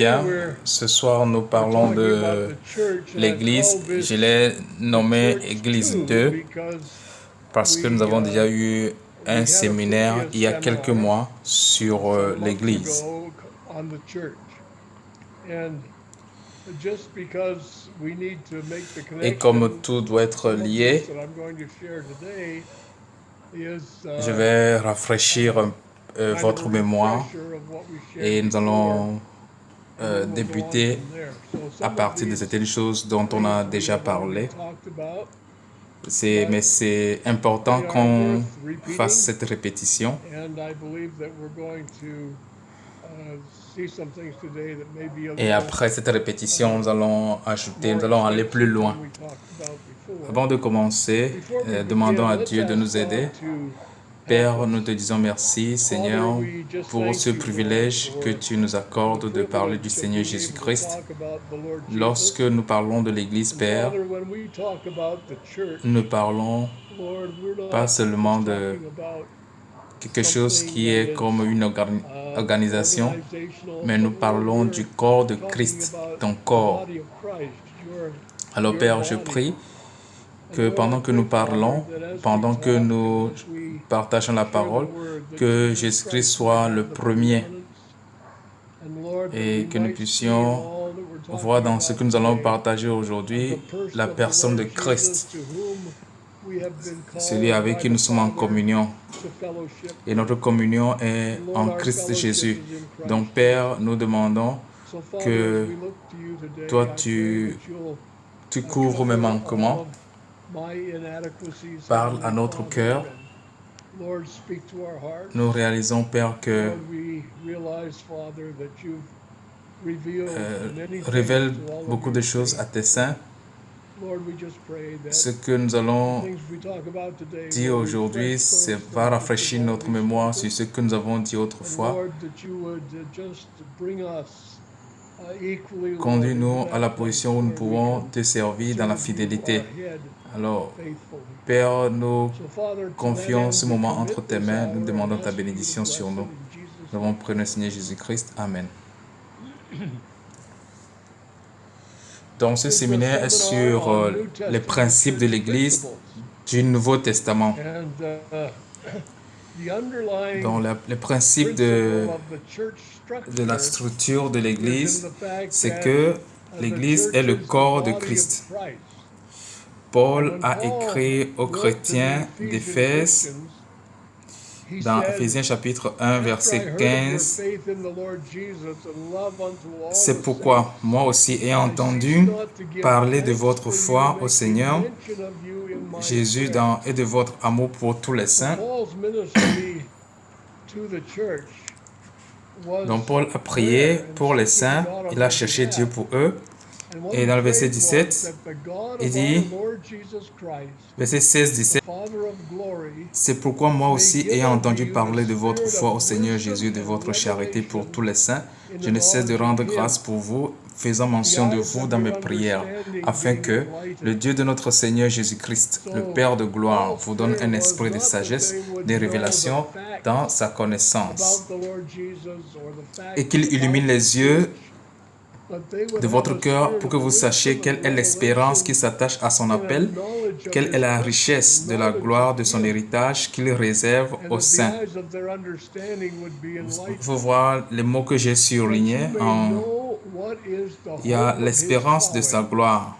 Bien, ce soir nous parlons de l'Église. Je l'ai nommée Église 2 parce que nous avons déjà eu un séminaire il y a quelques mois sur l'Église. Et comme tout doit être lié, je vais rafraîchir votre mémoire et nous allons débuter à partir de certaines choses dont on a déjà parlé. Mais c'est important qu'on fasse cette répétition. Et après cette répétition, nous allons aller plus loin. Avant de commencer, demandons à Dieu de nous aider. Père, nous te disons merci, Seigneur, pour ce privilège que tu nous accordes de parler du Seigneur Jésus-Christ. Lorsque nous parlons de l'Église, Père, nous ne parlons pas seulement de quelque chose qui est comme une organisation, mais nous parlons du corps de Christ, ton corps. Alors Père, je prie que pendant que nous parlons, pendant que nous partageons la parole, que Jésus-Christ soit le premier et que nous puissions voir dans ce que nous allons partager aujourd'hui la personne de Christ, celui avec qui nous sommes en communion. Et notre communion est en Christ Jésus. Donc Père, nous demandons que toi tu couvres mes manquements. Parle à notre cœur. Nous réalisons, Père, que révèle beaucoup de choses à tes saints. Ce que nous allons dire aujourd'hui, va rafraîchir notre mémoire sur ce que nous avons dit autrefois. Conduis-nous à la position où nous pouvons te servir dans la fidélité. Alors, Père, nous confions ce moment entre tes mains. Nous demandons ta bénédiction sur nous. Nous avons prié le Seigneur Jésus-Christ. Amen. Donc, ce séminaire est sur les principes de l'Église du Nouveau Testament. Donc, les principes de la structure de l'Église, c'est que l'Église est le corps de Christ. Paul a écrit aux chrétiens d'Éphèse, dans Éphésiens chapitre 1, verset 15, « C'est pourquoi, moi aussi, ayant entendu parler de votre foi au Seigneur Jésus et de votre amour pour tous les saints. » Donc Paul a prié pour les saints, il a cherché Dieu pour eux. Et dans le verset 17, il dit, verset 16-17, « C'est pourquoi moi aussi, ayant entendu parler de votre foi au Seigneur Jésus, de votre charité pour tous les saints, je ne cesse de rendre grâce pour vous, faisant mention de vous dans mes prières, afin que le Dieu de notre Seigneur Jésus-Christ, le Père de gloire, vous donne un esprit de sagesse, de révélation dans sa connaissance, et qu'il illumine les yeux de votre cœur pour que vous sachiez quelle est l'espérance qui s'attache à son appel, quelle est la richesse de la gloire de son héritage qu'il réserve aux saints. » Vous pouvez voir les mots que j'ai surlignés. Il y a l'espérance de sa gloire.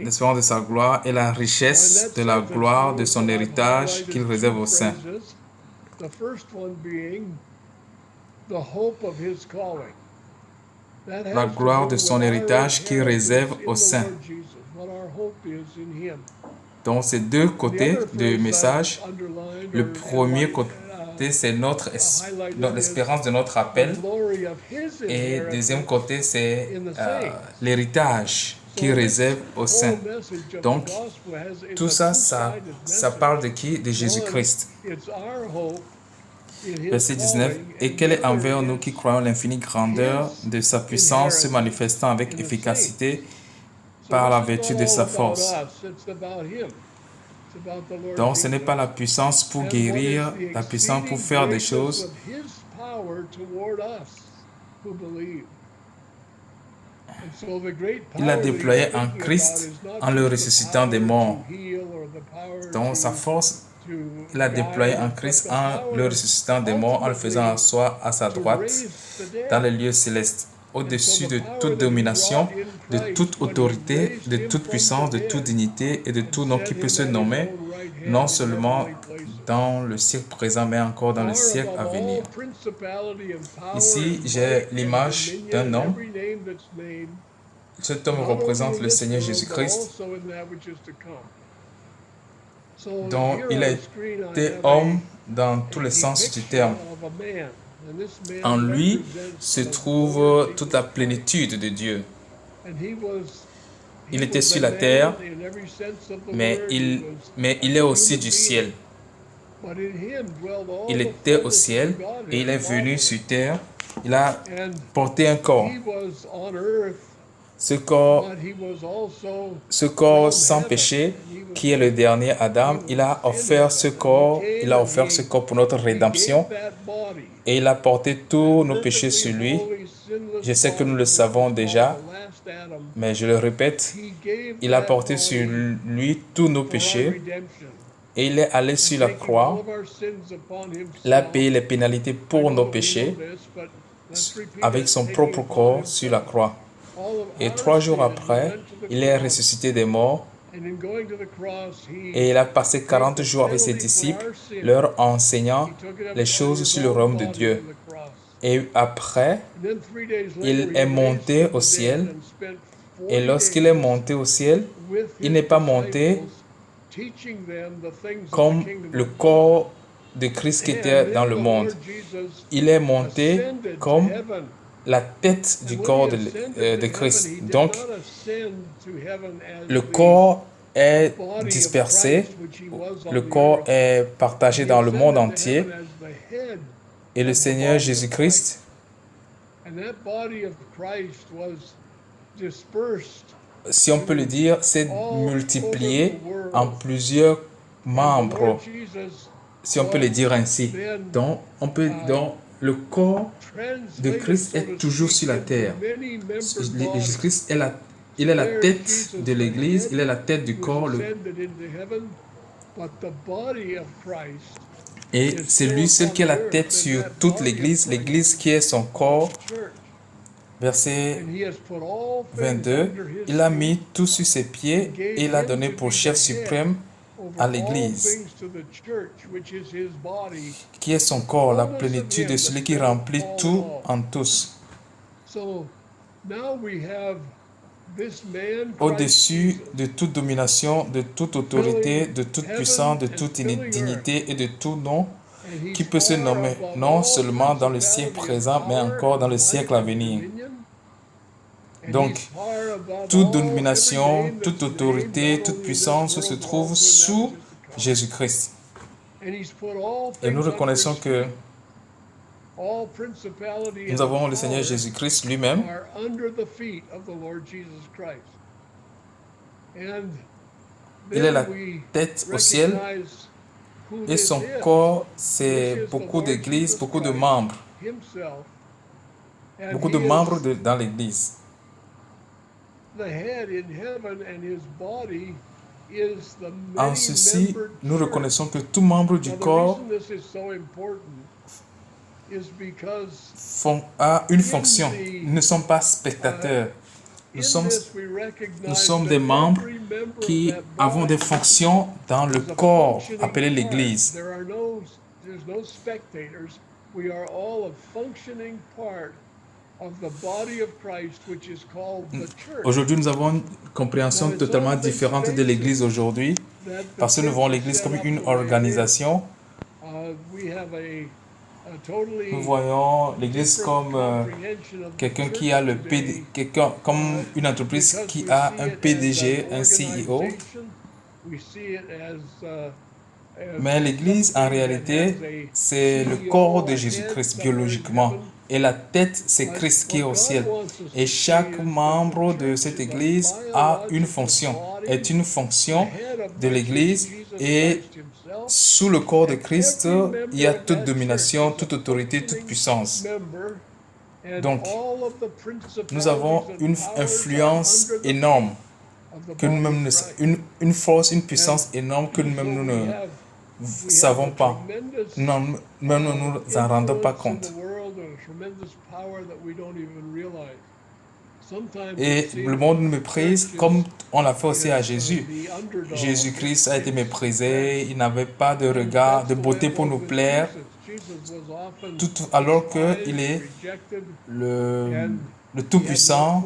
L'espérance de sa gloire et la richesse de la gloire de son héritage qu'il réserve aux saints. La gloire de son héritage qu'il réserve aux saints. Donc, c'est deux côtés du message. Le premier côté, c'est l'espérance de notre appel. Et le deuxième côté, c'est l'héritage qu'il réserve aux saints. Donc, tout ça, ça parle de qui? De Jésus-Christ. Verset 19. « Et quelle est envers nous qui croyons l'infinie grandeur de sa puissance se manifestant avec efficacité par la vertu de sa force. » Donc, ce n'est pas la puissance pour guérir, la puissance pour faire des choses. Il a déployé en Christ en le ressuscitant des morts. Donc, sa force, il a déployé en Christ en le ressuscitant des morts, en le faisant asseoir à sa droite dans les lieux célestes, au-dessus de toute domination, de toute autorité, de toute puissance, de toute dignité et de tout nom qui peut se nommer, non seulement dans le siècle présent, mais encore dans le siècle à venir. Ici, j'ai l'image d'un homme. Cet homme représente le Seigneur Jésus-Christ. Donc, il a été homme dans tous les sens du terme. En lui se trouve toute la plénitude de Dieu. Il était sur la terre, mais il est aussi du ciel. Il était au ciel et il est venu sur terre. Il a porté un corps. Ce corps sans péché, qui est le dernier Adam, il a offert ce corps pour notre rédemption et il a porté tous nos péchés sur lui. Je sais que nous le savons déjà, mais je le répète, il a porté sur lui tous nos péchés et il est allé sur la croix. Il a payé les pénalités pour nos péchés avec son propre corps sur la croix. Et 3 jours après, il est ressuscité des morts et il a passé 40 jours avec ses disciples, leur enseignant les choses sur le royaume de Dieu. Et après, il est monté au ciel. Et lorsqu'il est monté au ciel, il n'est pas monté comme le corps de Christ qui était dans le monde. Il est monté comme la tête du corps de Christ. Donc, le corps est dispersé, le corps est partagé dans le monde entier, et le Seigneur Jésus-Christ, si on peut le dire, s'est multiplié en plusieurs membres, si on peut le dire ainsi. Donc, le corps de Christ est toujours sur la terre. Jésus-Christ il est la tête de l'Église, il est la tête du corps. Et c'est lui seul qui est la tête sur toute l'Église, l'Église qui est son corps. Verset 22, il a mis tout sur ses pieds et il a donné pour chef suprême à l'Église, qui est son corps, la plénitude de celui qui remplit tout en tous. Au-dessus de toute domination, de toute autorité, de toute puissance, de toute dignité et de tout nom qui peut se nommer, non seulement dans le siècle présent, mais encore dans le siècle à venir. Donc, toute domination, toute autorité, toute puissance se trouve sous Jésus-Christ. Et nous reconnaissons que nous avons le Seigneur Jésus-Christ lui-même. Il est la tête au ciel et son corps, c'est beaucoup d'églises, beaucoup de membres. Beaucoup de membres dans l'église. En ceci, nous reconnaissons que tout membre du corps a une fonction. Nous ne sommes pas spectateurs. Nous sommes des membres qui avons des fonctions dans le corps appelé l'Église. Aujourd'hui, nous avons une compréhension totalement différente de l'Église aujourd'hui, parce que nous voyons l'Église comme une organisation. Nous voyons l'Église comme quelqu'un qui a comme une entreprise qui a un PDG, un CEO. Mais l'Église, en réalité, c'est le corps de Jésus-Christ biologiquement. Et la tête, c'est Christ qui est au ciel. Et chaque membre de cette Église a une fonction, est une fonction de l'Église. Et sous le corps de Christ, il y a toute domination, toute autorité, toute puissance. Donc, nous avons une influence énorme, que nous-mêmes, une force, une puissance énorme que nous-mêmes nous ne savons pas. Même nous ne nous en rendons pas compte. Et le monde nous méprise comme on l'a fait aussi à Jésus. Jésus-Christ a été méprisé, il n'avait pas de regard, de beauté pour nous plaire, alors qu'il est le Tout-Puissant,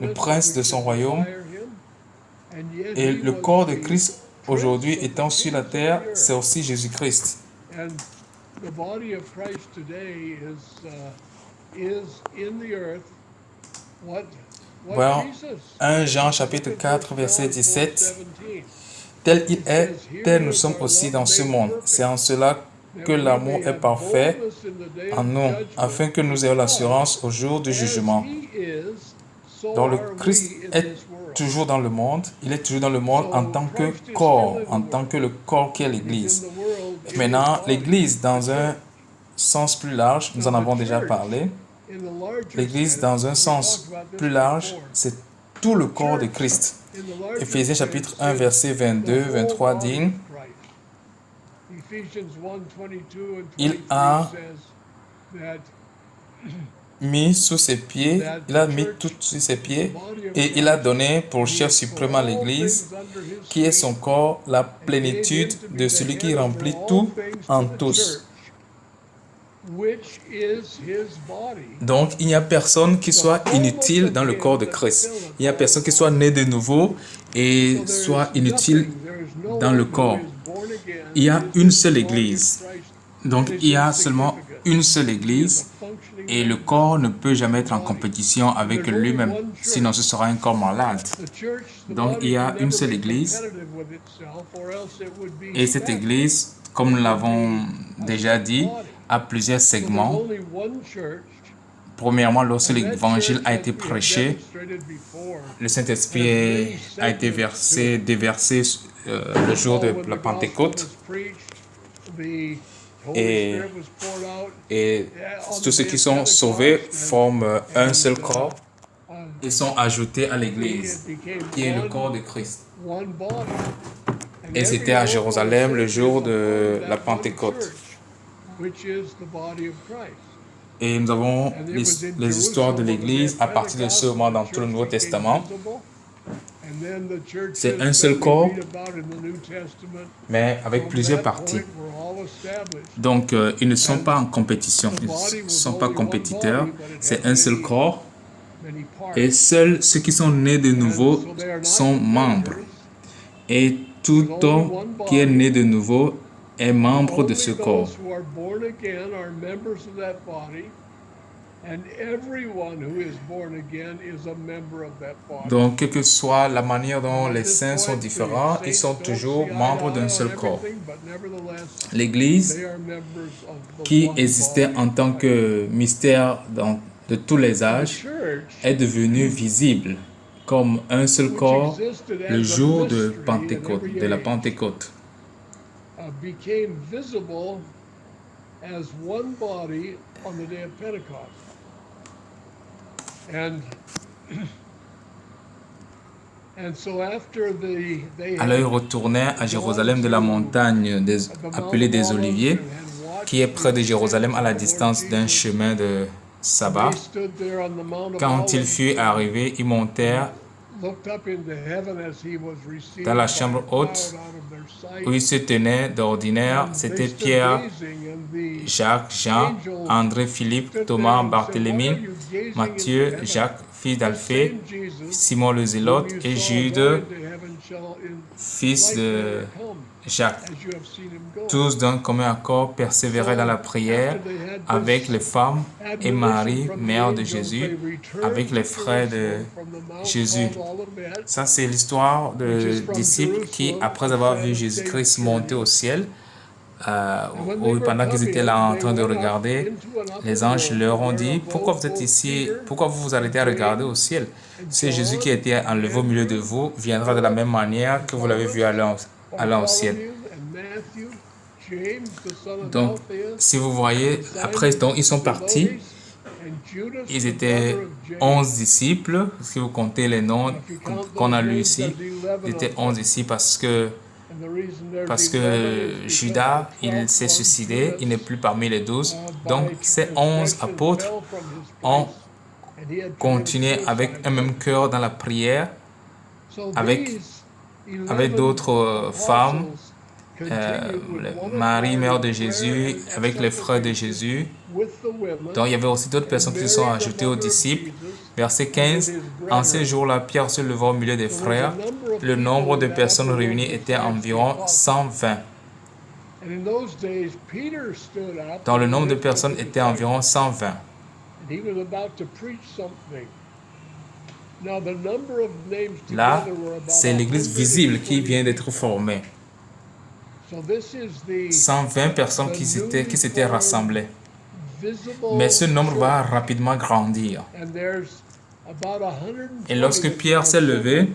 le prince de son royaume. Et le corps de Christ aujourd'hui étant sur la terre, c'est aussi Jésus-Christ. Voyons 1 Jean chapitre 4 verset 17. Tel il est, tel nous sommes aussi dans ce monde. C'est en cela que l'amour est parfait en nous, afin que nous ayons l'assurance au jour du jugement. Donc le Christ est toujours dans le monde, il est toujours dans le monde en tant que corps, en tant que le corps qui est l'Église. Maintenant, l'Église dans un sens plus large, nous en avons déjà parlé. L'Église dans un sens plus large, c'est tout le corps de Christ. Éphésiens chapitre 1 verset 22-23 dit: il a mis sous ses pieds, il a mis tout sous ses pieds et il a donné pour chef suprême à l'Église, qui est son corps, la plénitude de celui qui remplit tout en tous. Donc, il n'y a personne qui soit inutile dans le corps de Christ. Il n'y a personne qui soit né de nouveau et soit inutile dans le corps. Il y a une seule Église. Donc, il y a seulement une seule Église et le corps ne peut jamais être en compétition avec lui-même, sinon ce sera un corps malade. Donc, il y a une seule Église et cette Église, comme nous l'avons déjà dit, a plusieurs segments. Premièrement, lorsque l'évangile a été prêché, le Saint-Esprit a été déversé le jour de la Pentecôte. Et tous ceux qui sont sauvés forment un seul corps et sont ajoutés à l'Église, qui est le corps de Christ. Et c'était à Jérusalem le jour de la Pentecôte. Et nous avons les histoires de l'Église à partir de ce moment dans tout le Nouveau Testament. C'est un seul corps, mais avec plusieurs parties. Donc, ils ne sont pas en compétition, ils ne sont pas compétiteurs. C'est un seul corps. Et seuls ceux qui sont nés de nouveau sont membres. Et tout homme qui est né de nouveau est membre de ce corps. Donc, quelle que soit la manière dont les saints sont différents, ils sont toujours membres d'un seul corps. L'Église, qui existait en tant que mystère de tous les âges, est devenue visible comme un seul corps le jour de Pentecôte, de la Pentecôte. Became visible as one body on the day of Pentecost. Alors ils retournèrent à Jérusalem de la montagne appelée des Oliviers, qui est près de Jérusalem à la distance d'un chemin de sabbat. Quand ils furent arrivés, ils montèrent dans la chambre haute où ils se tenaient d'ordinaire. C'était Pierre, Jacques, Jean, André, Philippe, Thomas, Barthélemy, Matthieu, Jacques, fils d'Alphée, Simon le Zélote et Jude, fils de Jacques. Tous d'un commun accord persévéraient dans la prière avec les femmes et Marie, mère de Jésus, avec les frères de Jésus. Ça, c'est l'histoire de disciples qui, après avoir vu Jésus-Christ monter au ciel, pendant qu'ils étaient là en train de regarder, les anges leur ont dit, pourquoi vous êtes ici, pourquoi vous vous arrêtez à regarder au ciel? C'est Jésus qui a été enlevé au milieu de vous, viendra de la même manière que vous l'avez vu aller au ciel. Donc, si vous voyez, après, donc, ils sont partis. Ils étaient 11 disciples. Si vous comptez les noms qu'on a lus ici, ils étaient 11 ici parce que Judas, il s'est suicidé, il n'est plus parmi les 12. Donc, ces 11 apôtres ont continué avec un même cœur dans la prière, avec d'autres femmes, Marie, mère de Jésus, avec les frères de Jésus. Donc, il y avait aussi d'autres personnes qui se sont ajoutées aux disciples. Verset 15, en ces jours-là, Pierre se leva au milieu des frères. Le nombre de personnes réunies était environ 120. Donc, le nombre de personnes était environ 120. Là, c'est l'église visible qui vient d'être formée. 120 personnes qui s'étaient rassemblées. Mais ce nombre va rapidement grandir. Et lorsque Pierre s'est levé,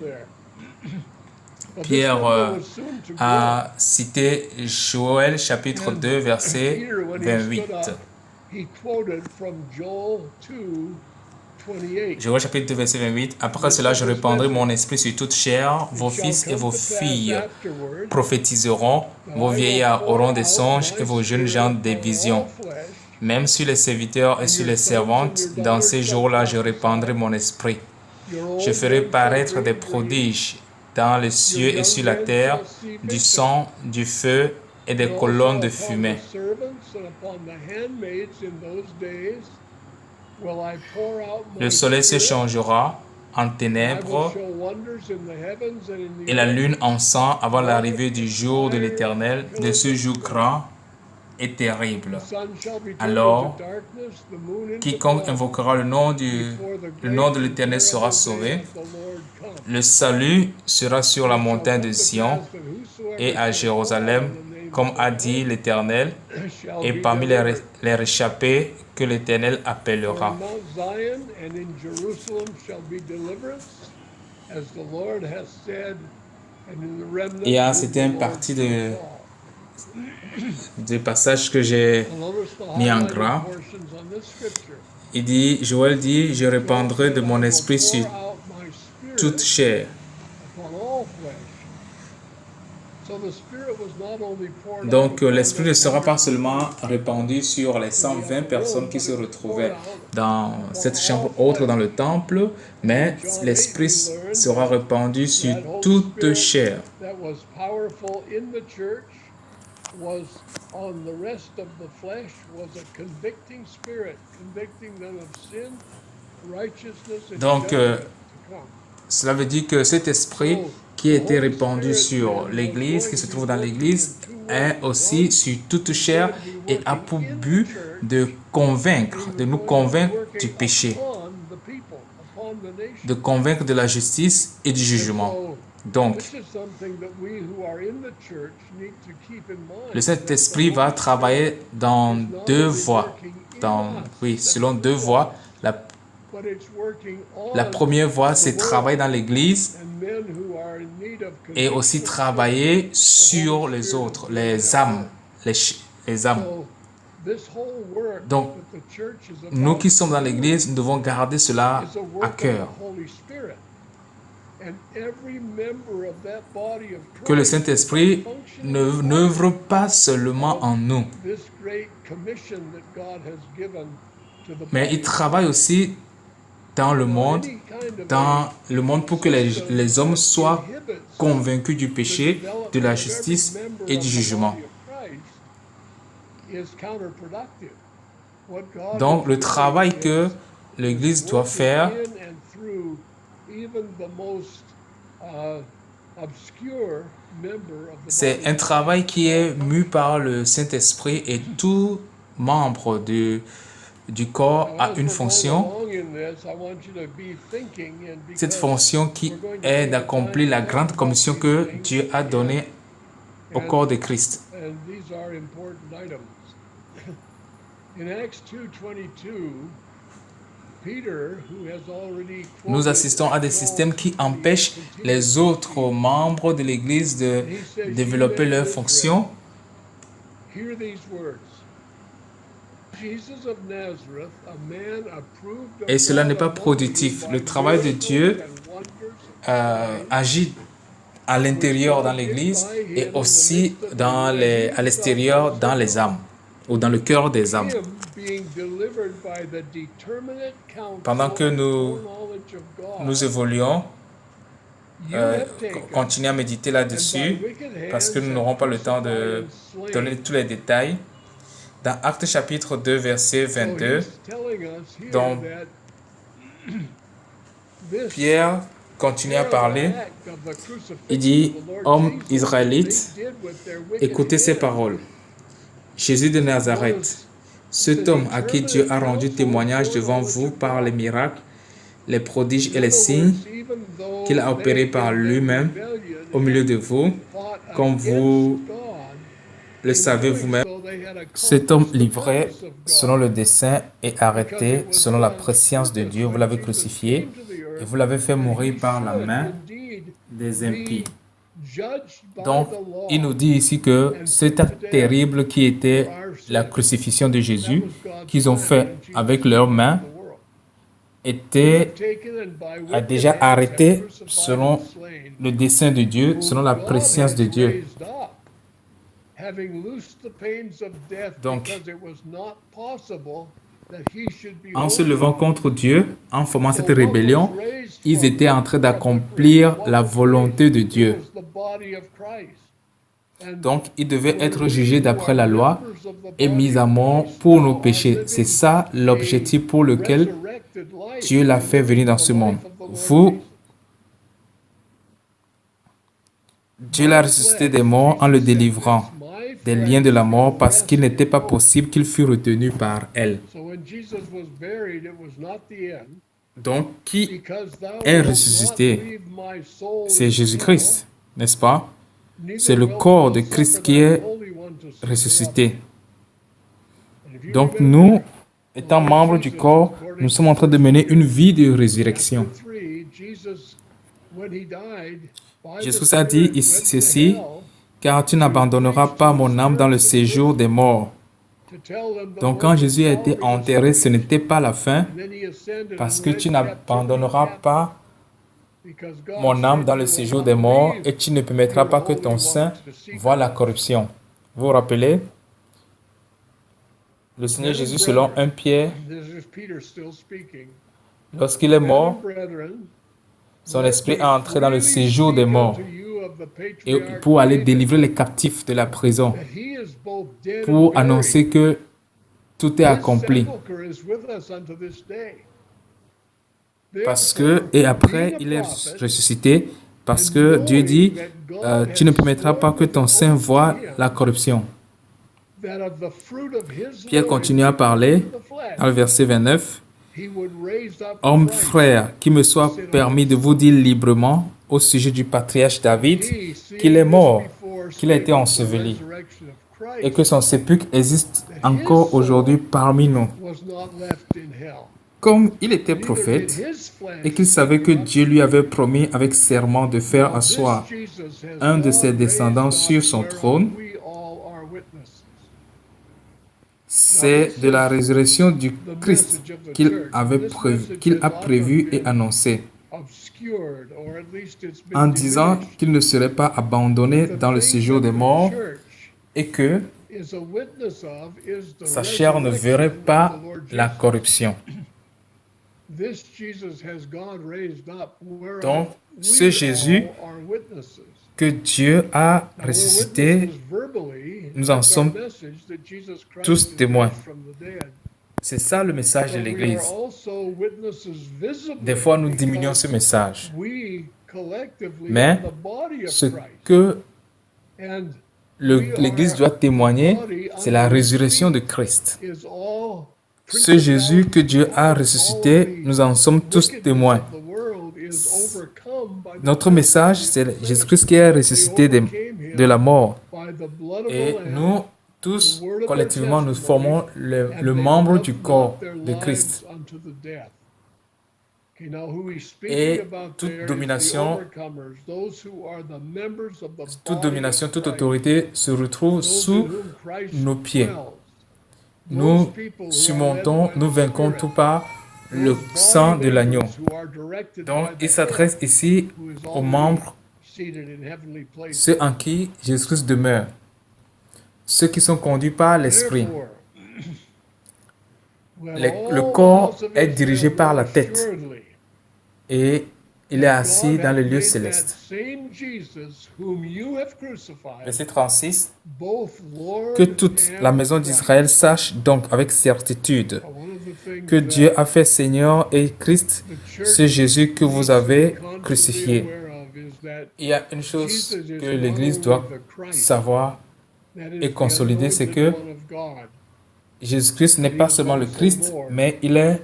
Pierre a cité Joël chapitre 2, verset 28. Joël chapitre 2, verset 28. Après cela, je répandrai mon esprit sur toute chair. Vos fils et vos filles prophétiseront. Vos vieillards auront des songes et vos jeunes gens des visions. Même sur les serviteurs et sur les servantes, dans ces jours-là, je répandrai mon esprit. Je ferai paraître des prodiges dans les cieux et sur la terre, du sang, du feu et des colonnes de fumée. Le soleil se changera en ténèbres et la lune en sang avant l'arrivée du jour de l'Éternel, de ce jour grand et terrible. Alors, quiconque invoquera le nom de l'Éternel sera sauvé. Le salut sera sur la montagne de Sion et à Jérusalem, comme a dit l'Éternel, et parmi les réchappés que l'Éternel appellera. Et c'était une partie de passage que j'ai mis en gras. Il dit, Joël dit, je répandrai de mon esprit sur toute chair. Donc, l'esprit ne sera pas seulement répandu sur les 120 personnes qui se retrouvaient dans cette chambre autre dans le temple, mais l'esprit sera répandu sur toute chair. Donc, cela veut dire que cet esprit qui a été répandu sur l'Église, qui se trouve dans l'Église, est aussi sur toute chair et a pour but de nous convaincre du péché, de convaincre de la justice et du jugement. Donc, le Saint-Esprit va travailler dans deux voies, selon deux voies. La première voie, c'est travailler dans l'Église et aussi travailler sur les autres, les âmes, les âmes. Donc, nous qui sommes dans l'Église, nous devons garder cela à cœur. Que le Saint-Esprit n'œuvre pas seulement en nous, mais il travaille aussi dans le monde pour que les hommes soient convaincus du péché, de la justice et du jugement. Donc, le travail que l'Église doit faire, c'est un travail qui est mu par le Saint-Esprit et tout membre du corps a une fonction. Cette fonction qui est d'accomplir la grande commission que Dieu a donnée au corps de Christ. and these are important items. In Acts 2:22, Peter, who has already Nous assistons à des systèmes qui empêchent les autres membres de l'Église de développer leurs fonctions. Hear these words. Jesus of Nazareth, a man approved of Et cela n'est God pas among you productif. by Le travail de miracles Dieu and wonders agit à l'intérieur dans l'Église et aussi à l'extérieur dans les âmes ou dans le cœur des âmes. him being delivered by the determinate Pendant counsel que and foreknowledge of God, nous évoluons, you have taken, continuez à méditer là-dessus parce que nous n'aurons pas le temps de donner tous les détails. Dans Actes chapitre 2, verset 22, donc Pierre continue à parler. Il dit, hommes israélites, écoutez ces paroles. Jésus de Nazareth, cet homme à qui Dieu a rendu témoignage devant vous par les miracles, les prodiges et les signes qu'il a opérés par lui-même au milieu de vous, comme vous le savez vous-même. Cet homme livré selon le dessein et arrêté selon la prescience de Dieu, vous l'avez crucifié et vous l'avez fait mourir par la main des impies. Donc, il nous dit ici que cet acte terrible qui était la crucifixion de Jésus, qu'ils ont fait avec leurs mains, a déjà arrêté selon le dessein de Dieu, selon la prescience de Dieu. Donc, en se levant contre Dieu, en formant cette rébellion, ils étaient en train d'accomplir la volonté de Dieu. Donc, ils devaient être jugés d'après la loi et mis à mort pour nos péchés. C'est ça l'objectif pour lequel Dieu l'a fait venir dans ce monde. Dieu l'a ressuscité des morts en le délivrant des liens de la mort parce qu'il n'était pas possible qu'il fût retenu par elle. Donc, qui est ressuscité? C'est Jésus-Christ, n'est-ce pas? C'est le corps de Christ qui est ressuscité. Donc, nous, étant membres du corps, nous sommes en train de mener une vie de résurrection. Jésus a dit ceci, car tu n'abandonneras pas mon âme dans le séjour des morts. Donc quand Jésus a été enterré, ce n'était pas la fin, parce que tu n'abandonneras pas mon âme dans le séjour des morts et tu ne permettras pas que ton sein voie la corruption. Vous vous rappelez? Le Seigneur Jésus, selon 1 Pierre, lorsqu'il est mort, son esprit est entré dans le séjour des morts et pour aller délivrer les captifs de la prison, pour annoncer que tout est accompli. Parce que, et après, il est ressuscité, parce que Dieu dit, tu ne permettras pas que ton sein voie la corruption. Pierre continue à parler, dans le verset 29. Homme frère, qu'il me soit permis de vous dire librement au sujet du patriarche David qu'il est mort, qu'il a été enseveli et que son sépulcre existe encore aujourd'hui parmi nous. Comme il était prophète et qu'il savait que Dieu lui avait promis avec serment de faire asseoir un de ses descendants sur son trône, c'est de la résurrection du Christ qu'il a prévu et annoncé, en disant qu'il ne serait pas abandonné dans le séjour des morts et que sa chair ne verrait pas la corruption. Donc, ce Jésus que Dieu a ressuscité, nous en sommes tous témoins. C'est ça le message de l'Église. Des fois, nous diminuons ce message. Mais ce que l'Église doit témoigner, c'est la résurrection de Christ. Ce Jésus que Dieu a ressuscité, nous en sommes tous témoins. Notre message, c'est Jésus-Christ qui est ressuscité de la mort. Et nous, tous, collectivement, nous formons le membre du corps de Christ. Et toute domination, toute autorité se retrouve sous nos pieds. Nous surmontons, nous vaincons tout par le sang de l'agneau. Donc, il s'adresse ici aux membres, ceux en qui Jésus-Christ demeure, ceux qui sont conduits par l'Esprit. Le corps est dirigé par la tête et il est assis dans le lieu céleste. Verset 36. Que toute la maison d'Israël sache donc avec certitude que Dieu a fait Seigneur et Christ, ce Jésus que vous avez crucifié. Il y a une chose que l'Église doit savoir et consolider, c'est que Jésus-Christ n'est pas seulement le Christ, mais il est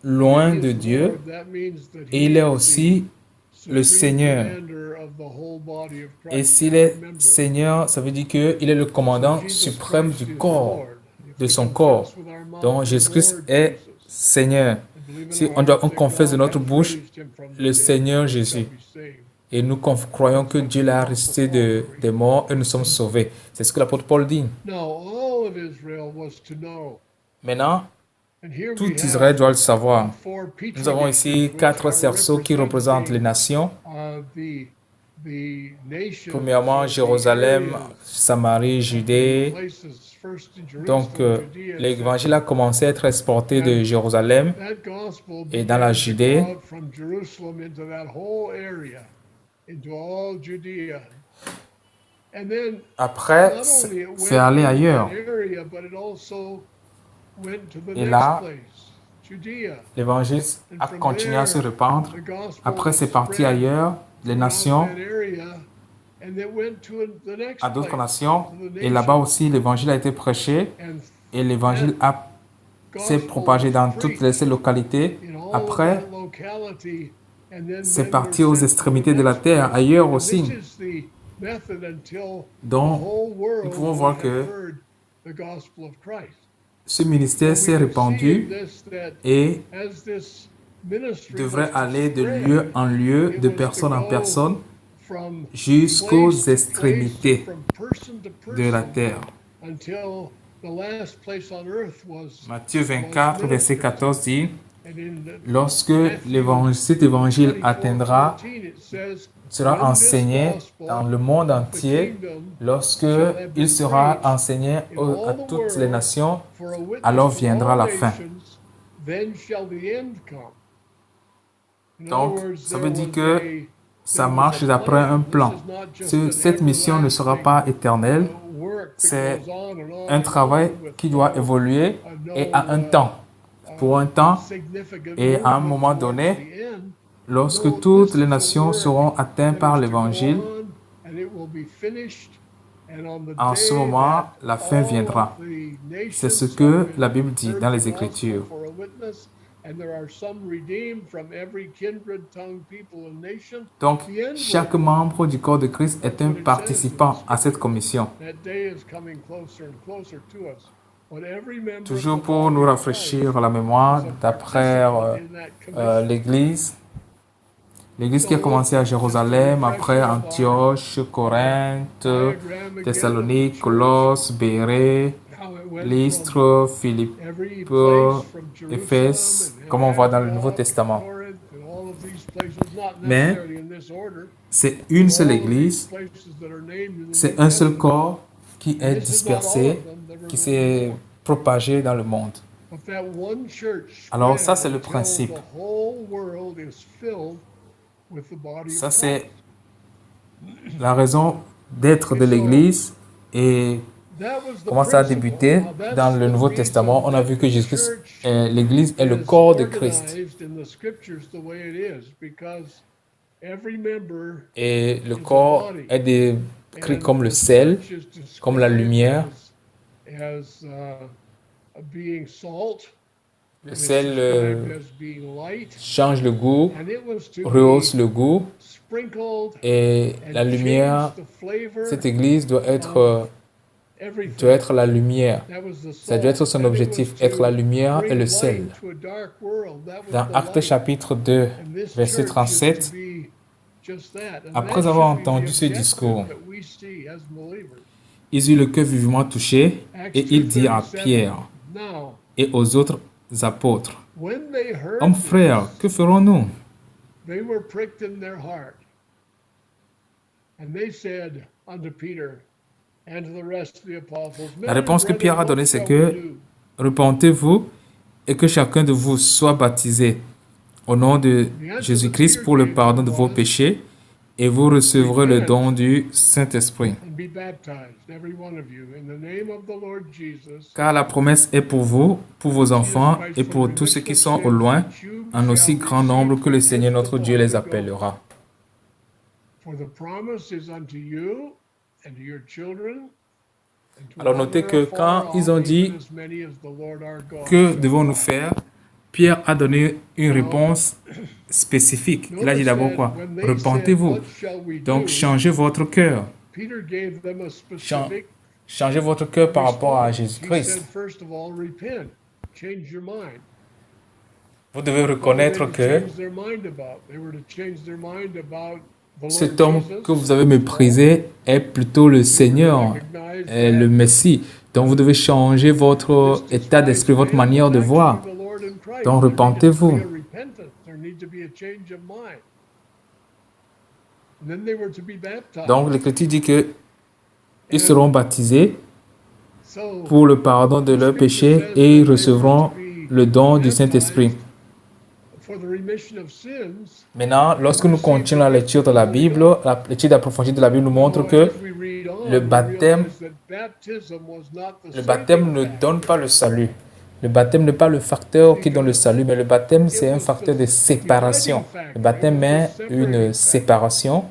loin de Dieu et il est aussi le Seigneur. Et s'il est Seigneur, ça veut dire qu'il est le commandant suprême du corps, de son corps. Donc Jésus-Christ est Seigneur. Si on confesse de notre bouche le Seigneur Jésus. Et nous croyons que Dieu l'a ressuscité des morts et nous sommes sauvés. C'est ce que l'apôtre Paul dit. Maintenant, tout Israël doit le savoir. Nous avons ici 4 cerceaux qui représentent les nations. Premièrement, Jérusalem, Samarie, Judée. Donc, l'évangile a commencé à être exporté de Jérusalem et dans la Judée. Après, c'est allé ailleurs. Et là, l'évangile a continué à se répandre. Après, c'est parti ailleurs, les nations, à d'autres nations. Et là-bas aussi, l'évangile a été prêché. Et l'évangile s'est propagé dans toutes ces localités. Après, c'est parti aux extrémités de la terre, ailleurs aussi. Donc, nous pouvons voir que ce ministère s'est répandu et devrait aller de lieu en lieu, de personne en personne, jusqu'aux extrémités de la terre. Matthieu 24, verset 14 dit, lorsque cet évangile sera enseigné dans le monde entier, lorsque il sera enseigné à toutes les nations, alors viendra la fin. Donc, ça veut dire que ça marche d'après un plan. Cette mission ne sera pas éternelle. C'est un travail qui doit évoluer et à un temps. Pour un temps et à un moment donné, lorsque toutes les nations seront atteintes par l'Évangile, en ce moment, la fin viendra. C'est ce que la Bible dit dans les Écritures. Donc, chaque membre du corps de Christ est un participant à cette commission. Toujours pour nous rafraîchir la mémoire, d'après l'Église qui a commencé à Jérusalem, après Antioche, Corinthe, Thessalonique, Colosse, Bérée, Lystre, Philippe, Éphèse, comme on voit dans le Nouveau Testament. Mais c'est une seule Église, c'est un seul corps qui est dispersé, qui s'est propagé dans le monde. Alors ça, c'est le principe. Ça, c'est la raison d'être de l'Église et comment ça a débuté dans le Nouveau Testament. On a vu que l'Église est le corps de Christ. Et le corps est décrit comme le sel, comme la lumière. Le And it's sel described as being light, change le goût, and it was to rehausse be le goût sprinkled et la and lumière, change the flavor cette église doit of être everything. la lumière. That was the Ça doit être salt. son Then it was objectif, être la to lumière et bring le sel. light to a dark world. That was Dans the Actes light. chapitre 2, And this verset church is 37, to be just that. And après that avoir should be the entendu ce objective discours, that we see as believers. ils eurent le cœur vivement touché Acts et ils dirent à 2:37. Pierre Now, et aux autres apôtres, when they heard Hommes frères, que this, ferons-nous? they were pricked in their heart. And they said unto Peter and to the rest of the apostles, La Men and réponse que Pierre a brethren, donnée, what c'est shall que we do? repentez-vous et que chacun de vous soit baptisé au nom de Jésus-Christ pour le pardon de vos péchés et vous recevrez le don du Saint-Esprit. And be baptized, every one of you, in the name of the Lord Jesus, Car la promesse est pour vous, pour vos enfants et pour tous ceux qui sont au loin, en aussi grand nombre que le Seigneur notre Dieu les appellera. for the promise is unto you and to your children. And to Alors all notez that que are far quand ils ont off, dit even as many as the Lord our God que shall devons-nous call. faire, Pierre a donné une réponse spécifique. Il a dit d'abord quoi? When they said, Repentez-vous. What shall we Donc do? changez votre cœur. Peter gave them a specific. Changez votre cœur par rapport à response. He Jésus-Christ. said, first of all, repent, change your mind. Vous devez What were reconnaître they to que change their mind about? They were to change their mind about the cet Lord homme Jesus. que vous avez méprisé est plutôt le Seigneur, Recognize est that. le Messie. Donc vous devez changer votre This état d'esprit, describes votre manière de man voir. back to the Lord in Christ. Donc, There needs to repentez-vous. be a repentance. There needs to be a change of mind. And then they were to be baptized. Donc l'Écriture dit que ils And seront baptisés so, pour le pardon de leurs péchés et ils recevront le don du Saint-Esprit. for the remission of sins, Maintenant, lorsque nous continuons la lecture de la Bible, l'étude approfondie de la Bible nous montre que as we read on, le we baptême- realize that baptism was not the le baptême saving ne factor. donne pas le salut. Le baptême n'est pas le facteur qui donne le salut, mais le baptême, c'est un facteur de séparation. Le baptême est une séparation.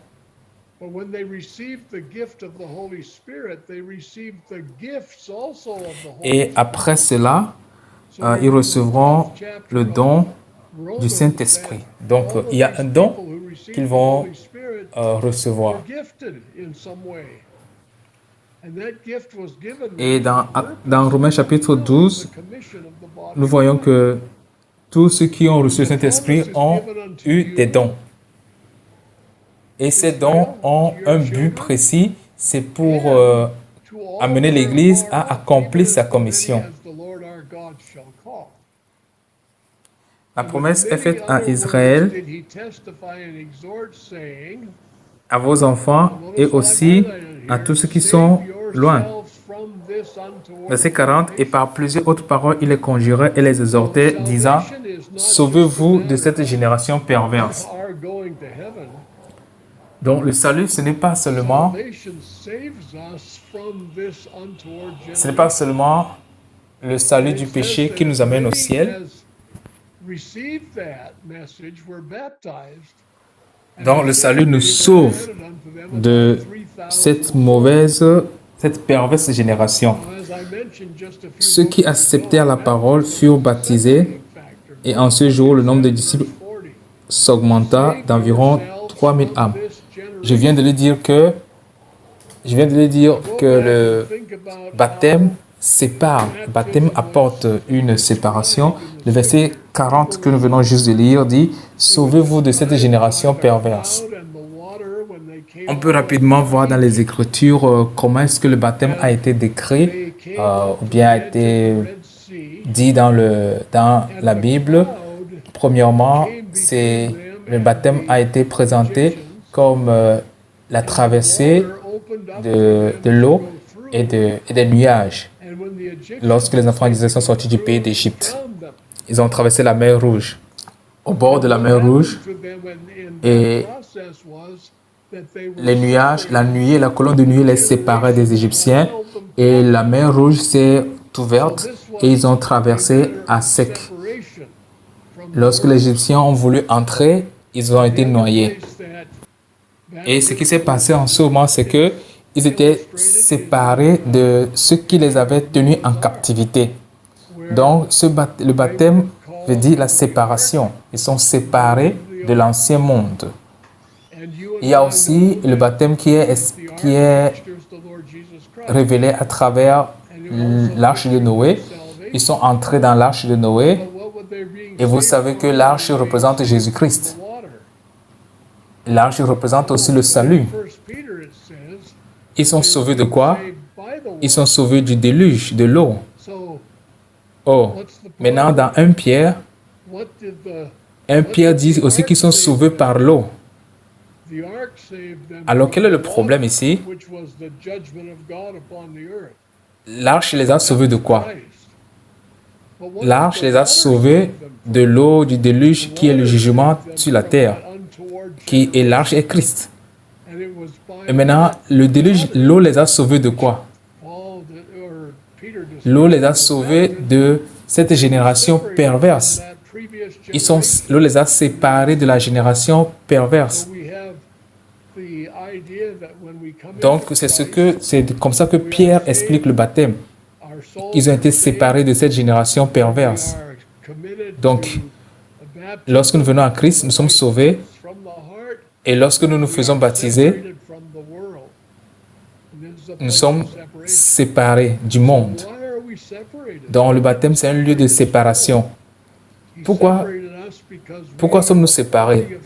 But when they received the gift of the Holy Spirit, they received the gifts also of the Holy Et après cela, ils recevront le don du Saint-Esprit. Donc, il y a un don qu'ils vont recevoir. Et dans Romains chapitre 12, nous voyons que tous ceux qui ont reçu le Saint-Esprit ont eu des dons. Et ces dons ont un but précis, c'est pour amener l'Église à accomplir sa commission. La promesse est faite à Israël, à vos enfants et aussi à tous ceux qui sont loin. Verset 40, et par plusieurs autres paroles, il les conjurait et les exhortait, disant, sauvez-vous de cette génération perverse. Donc le salut, ce n'est pas seulement le salut du péché qui nous amène au ciel. Donc le salut nous sauve de cette perverse génération. Ceux qui acceptèrent la parole furent baptisés et en ce jour, le nombre de disciples s'augmenta d'environ 3000 âmes. Je viens de lui dire que le baptême sépare. Le baptême apporte une séparation. Le verset 40 que nous venons juste de lire dit « Sauvez-vous de cette génération perverse ». On peut rapidement voir dans les Écritures comment est-ce que le baptême a été décrit ou bien a été dit dans la Bible. Premièrement, le baptême a été présenté comme la traversée de l'eau et des nuages. Lorsque les enfants d'Israël sont sortis du pays d'Égypte, ils ont traversé la mer Rouge. Au bord de la mer Rouge, et les nuages, la nuée et la colonne de nuée les séparaient des Égyptiens et la mer Rouge s'est ouverte et ils ont traversé à sec. Lorsque les Égyptiens ont voulu entrer, ils ont été noyés. Et ce qui s'est passé en ce moment, c'est que ils étaient séparés de ceux qui les avaient tenus en captivité. Donc, le baptême veut dire la séparation. Ils sont séparés de l'ancien monde. Il y a aussi le baptême qui est révélé à travers l'arche de Noé. Ils sont entrés dans l'arche de Noé et vous savez que l'arche représente Jésus-Christ. L'arche représente aussi le salut. Ils sont sauvés de quoi? Ils sont sauvés du déluge, de l'eau. Oh, maintenant dans 1 Pierre dit aussi qu'ils sont sauvés par l'eau. Alors quel est le problème ici? L'arche les a sauvés de quoi? L'arche les a sauvés de l'eau, du déluge qui est le jugement sur la terre. Et l'arche est Christ. Et maintenant, le déluge, l'eau les a sauvés de quoi? L'eau les a sauvés de cette génération perverse. L'eau les a séparés de la génération perverse. Donc, c'est comme ça que Pierre explique le baptême. Ils ont été séparés de cette génération perverse. Donc, lorsque nous venons à Christ, nous sommes sauvés. Et lorsque nous nous faisons baptiser, nous sommes séparés du monde. Donc, le baptême, c'est un lieu de séparation. Pourquoi sommes-nous séparés?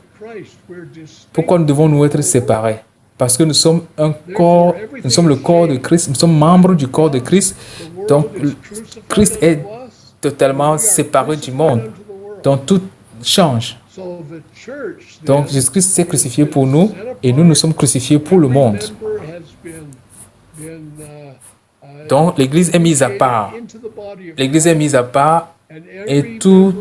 Pourquoi nous devons-nous être séparés? Parce que nous sommes un corps, nous sommes le corps de Christ, nous sommes membres du corps de Christ. Donc, Christ est totalement séparé du monde. Donc, tout change. Donc, Jésus-Christ s'est crucifié pour nous et nous sommes crucifiés pour le monde. Donc, l'Église est mise à part. L'Église est mise à part et tout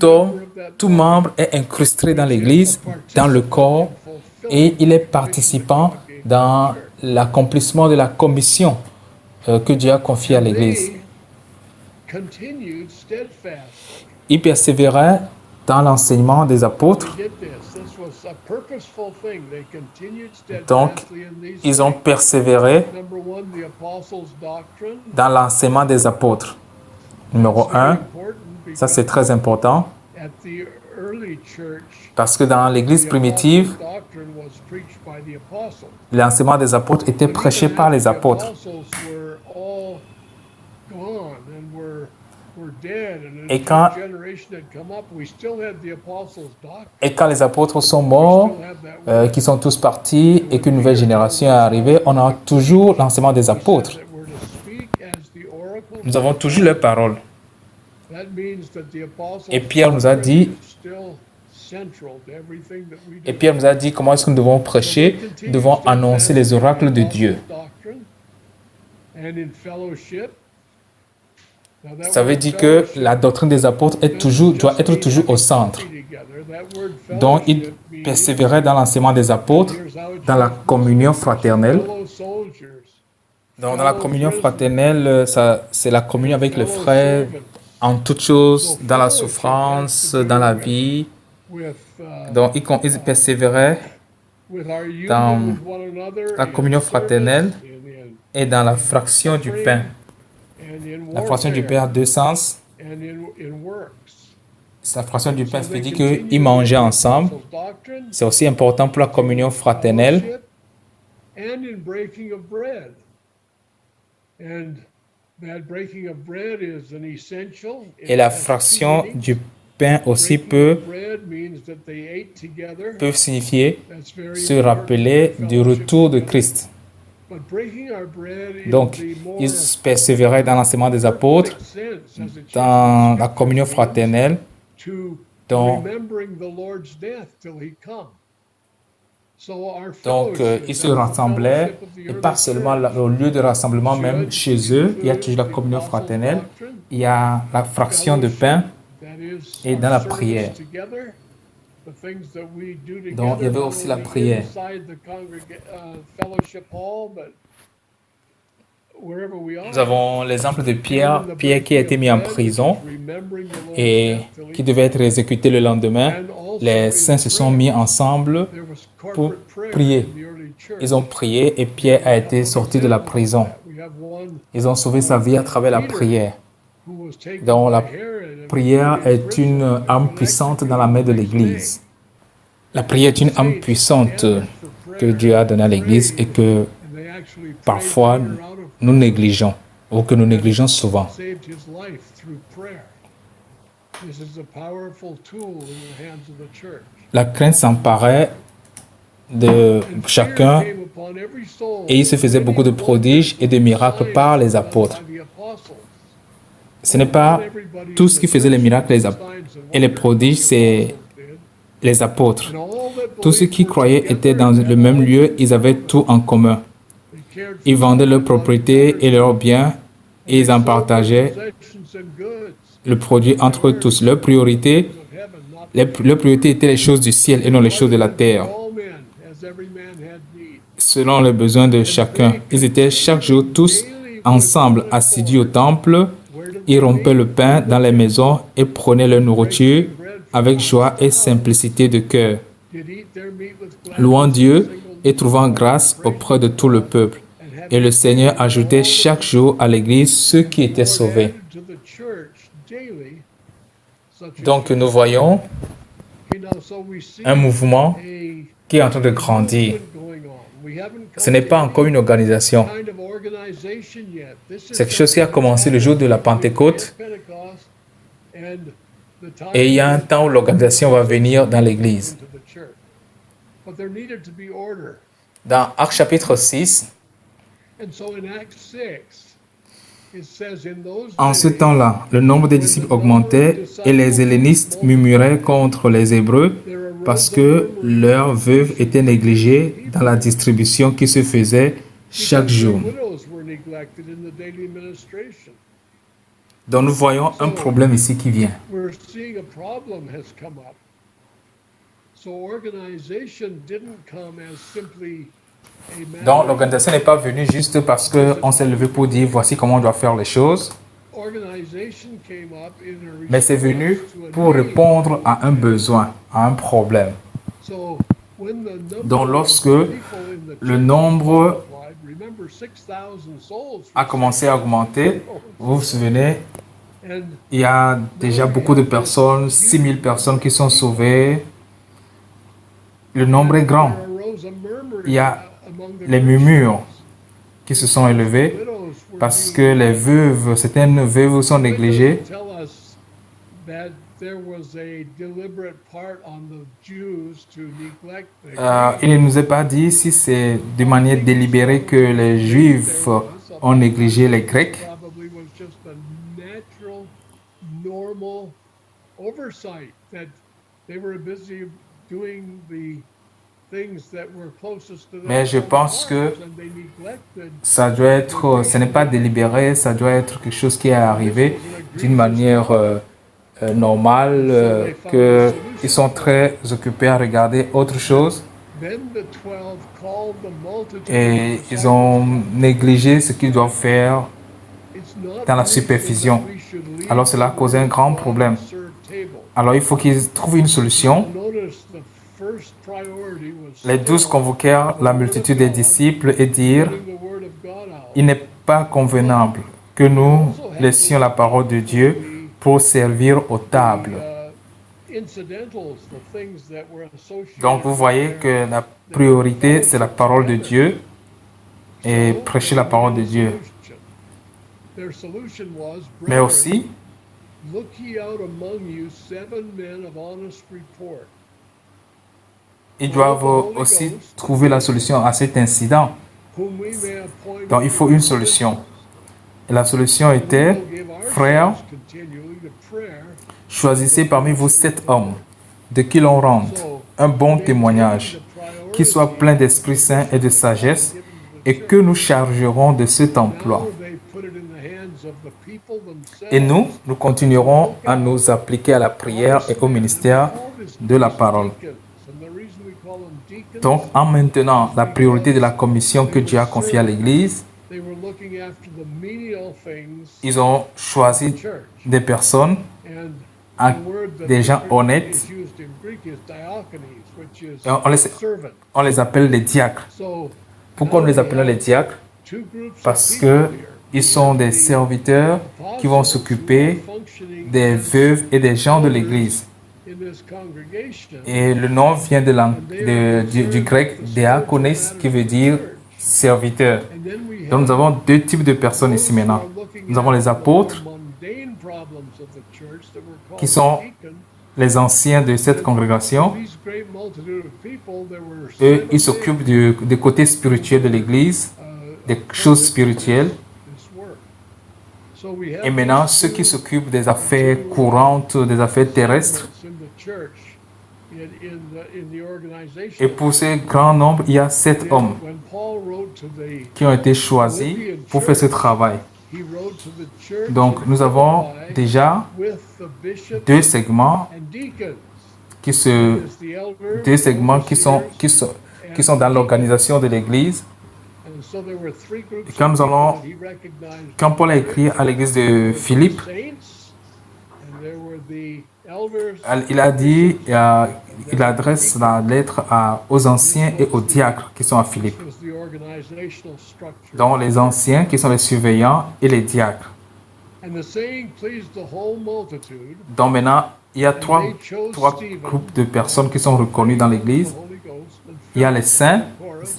homme, tout membre est incrusté dans l'Église, dans le corps, et il est participant dans l'accomplissement de la commission que Dieu a confiée à l'Église. Il persévérait dans l'enseignement des apôtres. Donc, ils ont persévéré dans l'enseignement des apôtres. Numéro 1, ça c'est très important, parce que dans l'Église primitive, l'enseignement des apôtres était prêché par les apôtres. Et quand les apôtres sont morts, qui sont tous partis et qu'une nouvelle génération est arrivée, on a toujours l'enseignement des apôtres. Nous avons toujours leurs paroles. Et Pierre nous a dit comment est-ce que nous devons prêcher, nous devons annoncer les oracles de Dieu. Ça veut dire que la doctrine des apôtres doit être toujours au centre. Donc, ils persévéraient dans l'enseignement des apôtres, dans la communion fraternelle. Donc, dans la communion fraternelle, c'est la communion avec les frères en toutes choses, dans la souffrance, dans la vie. Donc, ils persévéraient dans la communion fraternelle et dans la fraction du pain. La fraction du pain a deux sens. La fraction du pain veut dire qu'ils mangeaient ensemble. C'est aussi important pour la communion fraternelle. Et la fraction du pain aussi peut signifier se rappeler du retour de Christ. Donc, ils persévéraient dans l'enseignement des apôtres, dans la communion fraternelle, donc ils se rassemblaient, et pas seulement au lieu de rassemblement, même chez eux, il y a toujours la communion fraternelle, il y a la fraction de pain et dans la prière. Donc, il y avait aussi la prière. Nous avons l'exemple de Pierre qui a été mis en prison et qui devait être exécuté le lendemain. Les saints se sont mis ensemble pour prier. Ils ont prié et Pierre a été sorti de la prison. Ils ont sauvé sa vie à travers la prière. Donc la prière est une arme puissante dans la main de l'Église. La prière est une arme puissante que Dieu a donnée à l'Église et que parfois nous négligeons ou que nous négligeons souvent. La crainte s'emparait de chacun et il se faisait beaucoup de prodiges et de miracles par les apôtres. Ce n'est pas tout ce qui faisait les miracles et les prodiges, c'est les apôtres. Tous ceux qui croyaient étaient dans le même lieu, ils avaient tout en commun. Ils vendaient leurs propriétés et leurs biens et ils en partageaient le produit entre eux tous. Leur priorité était les choses du ciel et non les choses de la terre, selon les besoins de chacun. Ils étaient chaque jour tous ensemble assidus au temple. Ils rompaient le pain dans les maisons et prenaient leur nourriture avec joie et simplicité de cœur, louant Dieu et trouvant grâce auprès de tout le peuple. Et le Seigneur ajoutait chaque jour à l'Église ceux qui étaient sauvés. Donc nous voyons un mouvement qui est en train de grandir. Ce n'est pas encore une organisation. C'est quelque chose qui a commencé le jour de la Pentecôte. Et il y a un temps où l'organisation va venir dans l'Église. Dans Actes chapitre 6, en ce temps-là, le nombre des disciples augmentait et les hellénistes murmuraient contre les Hébreux parce que leurs veuves étaient négligées dans la distribution qui se faisait chaque jour. Donc nous voyons un problème ici qui vient. Donc l'organisation n'est pas venue juste parce qu'on s'est levé pour dire voici comment on doit faire les choses, mais c'est venu pour répondre à un besoin, à un problème. Donc lorsque le nombre a commencé à augmenter, vous vous souvenez, il y a déjà beaucoup de personnes, 6000 personnes qui sont sauvées. Le nombre est grand. Il y a les murmures qui se sont élevés parce que les veuves, certaines veuves sont négligées. Il ne nous est pas dit si c'est de manière délibérée que les Juifs ont négligé les Grecs. Mais je pense que ça doit être, ce n'est pas délibéré, ça doit être quelque chose qui est arrivé d'une manière normale, qu'ils sont très occupés à regarder autre chose et ils ont négligé ce qu'ils doivent faire dans la supervision. Alors cela a causé un grand problème. Alors il faut qu'ils trouvent une solution. Les 12 convoquèrent la multitude des disciples et dirent « Il n'est pas convenable que nous laissions la parole de Dieu pour servir aux tables. » Donc vous voyez que la priorité, c'est la parole de Dieu et prêcher la parole de Dieu. Mais aussi, ils doivent aussi trouver la solution à cet incident. Donc il faut une solution. Et la solution était, frères, choisissez parmi vous 7 hommes de qui l'on rende un bon témoignage, qui soit plein d'Esprit Saint et de sagesse, et que nous chargerons de cet emploi. Et nous continuerons à nous appliquer à la prière et au ministère de la parole. Donc, en maintenant la priorité de la commission que Dieu a confiée à l'Église, ils ont choisi des personnes, des gens honnêtes. Et on les appelle les diacres. Pourquoi nous les appelons les diacres? Parce qu'il Ils sont des serviteurs qui vont s'occuper des veuves et des gens de l'Église. Et le nom vient du grec diakonis qui veut dire serviteur. Donc nous avons deux types de personnes ici maintenant. Nous avons les apôtres qui sont les anciens de cette congrégation. Eux, ils s'occupent du côté spirituel de l'Église, des choses spirituelles. Et maintenant, ceux qui s'occupent des affaires courantes, des affaires terrestres. Et pour ce grand nombre, il y a 7 hommes qui ont été choisis pour faire ce travail. Donc, nous avons déjà deux segments qui sont dans l'organisation de l'Église. Et quand Paul a écrit à l'église de Philippe, il a dit, il adresse la lettre aux anciens et aux diacres qui sont à Philippe. Donc les anciens qui sont les surveillants et les diacres. Donc maintenant, il y a trois groupes de personnes qui sont reconnues dans l'église. Il y a les saints,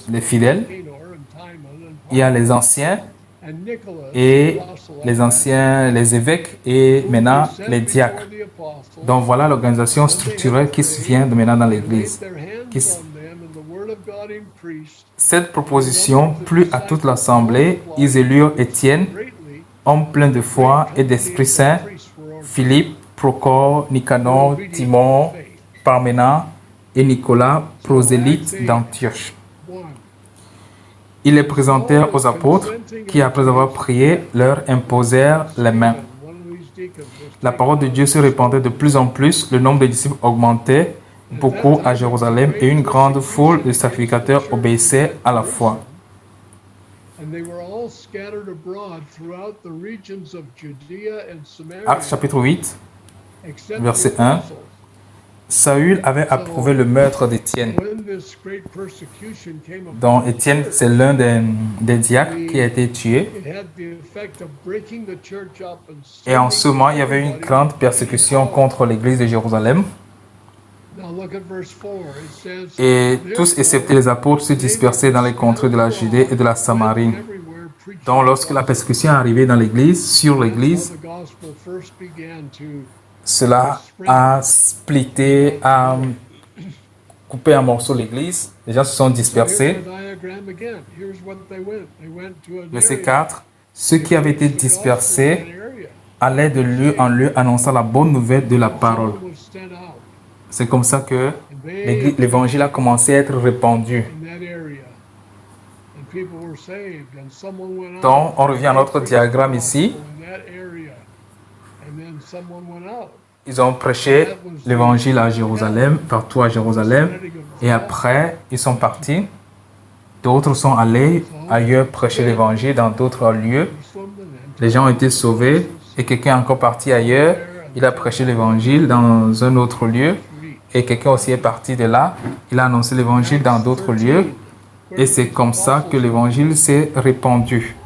les fidèles. Il y a les anciens et les évêques et maintenant les diacres. Donc voilà l'organisation structurelle qui se vient de maintenant dans l'Église. Cette proposition plut à toute l'Assemblée. Ils élurent Étienne, homme plein de foi et d'Esprit Saint, Philippe, Procore, Nicanor, Timon, Parména et Nicolas, prosélytes d'Antioche. Ils les présentèrent aux apôtres qui, après avoir prié, leur imposèrent les mains. La parole de Dieu se répandait de plus en plus, le nombre de disciples augmentait beaucoup à Jérusalem et une grande foule de sacrificateurs obéissait à la foi. Actes chapitre 8, verset 1. Saül avait approuvé le meurtre d'Étienne. Donc Étienne, c'est l'un des diacres qui a été tué. Et en ce moment, il y avait une grande persécution contre l'église de Jérusalem. Et tous, excepté les apôtres, se dispersaient dans les contrées de la Judée et de la Samarie. Donc lorsque la persécution est arrivée dans l'église, sur l'église, cela a splitté, a coupé en morceaux l'église. Les gens se sont dispersés. Verset 4. Ceux qui avaient été dispersés allaient de lieu en lieu annonçant la bonne nouvelle de la parole. C'est comme ça que l'évangile a commencé à être répandu. Donc, on revient à notre diagramme ici. Ils ont prêché l'évangile à Jérusalem, partout à Jérusalem, et après, ils sont partis. D'autres sont allés ailleurs prêcher l'évangile dans d'autres lieux. Les gens ont été sauvés, et quelqu'un est encore parti ailleurs. Il a prêché l'évangile dans un autre lieu, et quelqu'un aussi est parti de là. Il a annoncé l'évangile dans d'autres lieux, et c'est comme ça que l'évangile s'est répandu.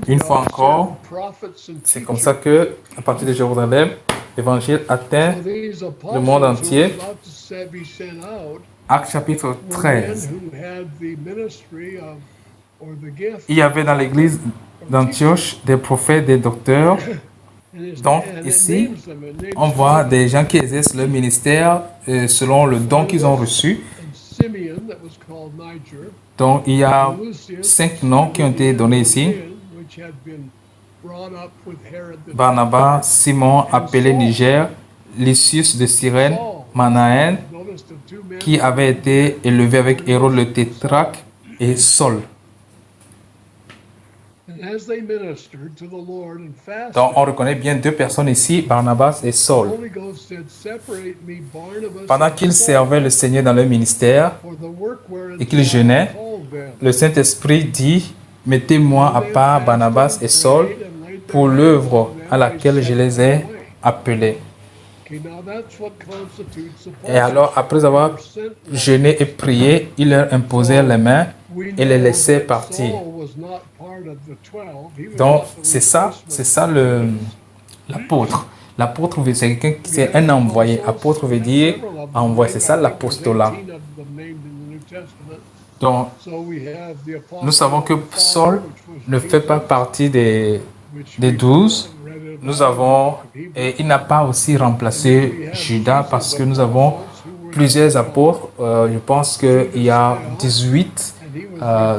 Une fois encore, c'est comme ça que, à partir de Jérusalem, l'évangile atteint le monde entier. Acte chapitre 13. Il y avait dans l'église d'Antioche des prophètes, des docteurs. Donc ici, on voit des gens qui exercent leur ministère selon le don qu'ils ont reçu. Donc, il y a 5 noms qui ont été donnés ici. Barnabas, Simon, appelé Niger, Lysius de Cyrène, Manaën, qui avait été élevé avec Hérode le tétrarque, et Saul. Donc, on reconnaît bien 2 personnes ici, Barnabas et Saul. Pendant qu'ils servaient le Seigneur dans leur ministère et qu'ils jeûnaient, le Saint-Esprit dit, « Mettez-moi à part Barnabas et Saul pour l'œuvre à laquelle je les ai appelés. » Et alors, après avoir jeûné et prié, ils leur imposèrent les mains et les laissèrent partir. Donc, c'est ça l'apôtre. L'apôtre, c'est quelqu'un qui c'est un envoyé. Apôtre veut dire envoyé. C'est ça l'apostolat. Donc, nous savons que Saul ne fait pas partie des 12. Et il n'a pas aussi remplacé Judas parce que nous avons plusieurs apôtres. Je pense qu'il y a 18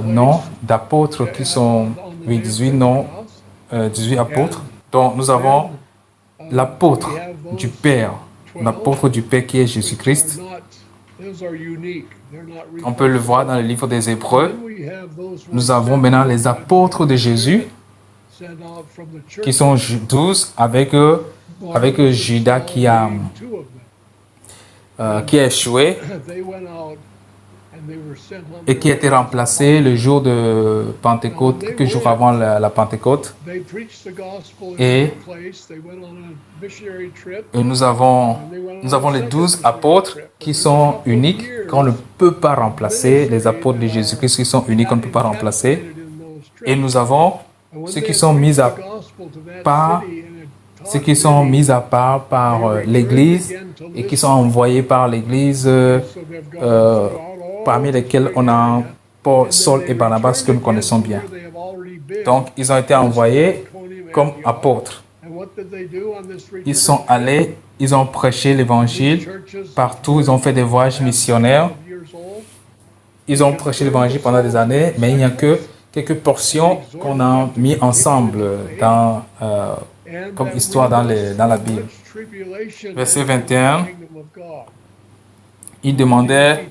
noms d'apôtres qui sont, oui, 18 noms, 18 apôtres. Donc, nous avons l'apôtre du Père qui est Jésus-Christ. On peut le voir dans le livre des Hébreux. Nous avons maintenant les apôtres de Jésus, qui sont 12 avec Judas qui a échoué et qui a été remplacé le jour de Pentecôte, quelques jours avant la Pentecôte. Et nous avons les 12 apôtres qui sont uniques, qu'on ne peut pas remplacer, les apôtres de Jésus-Christ qui sont uniques, qu'on ne peut pas remplacer. Et nous avons ceux qui sont mis à part par l'Église et qui sont envoyés par l'Église, parmi lesquels on a Paul, Saul et Barnabas que nous connaissons bien. Donc, ils ont été envoyés comme apôtres. Ils sont allés, ils ont prêché l'Évangile partout, ils ont fait des voyages missionnaires. Ils ont prêché l'Évangile pendant des années, mais il n'y a que quelques portions qu'on a mis ensemble comme histoire dans la Bible. Verset 21, il demandait,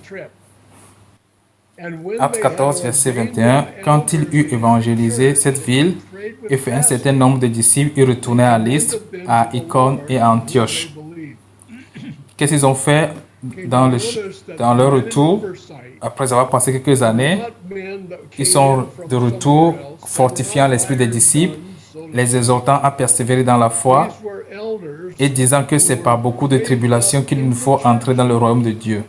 Acte 14, verset 21, quand il eut évangélisé cette ville et fait un certain nombre de disciples, il retournait à Lystre, à Icône et à Antioche. Qu'est-ce qu'ils ont fait dans leur retour? Après avoir passé quelques années, ils sont de retour, fortifiant l'esprit des disciples, les exhortant à persévérer dans la foi et disant que c'est par beaucoup de tribulations qu'il nous faut entrer dans le royaume de Dieu.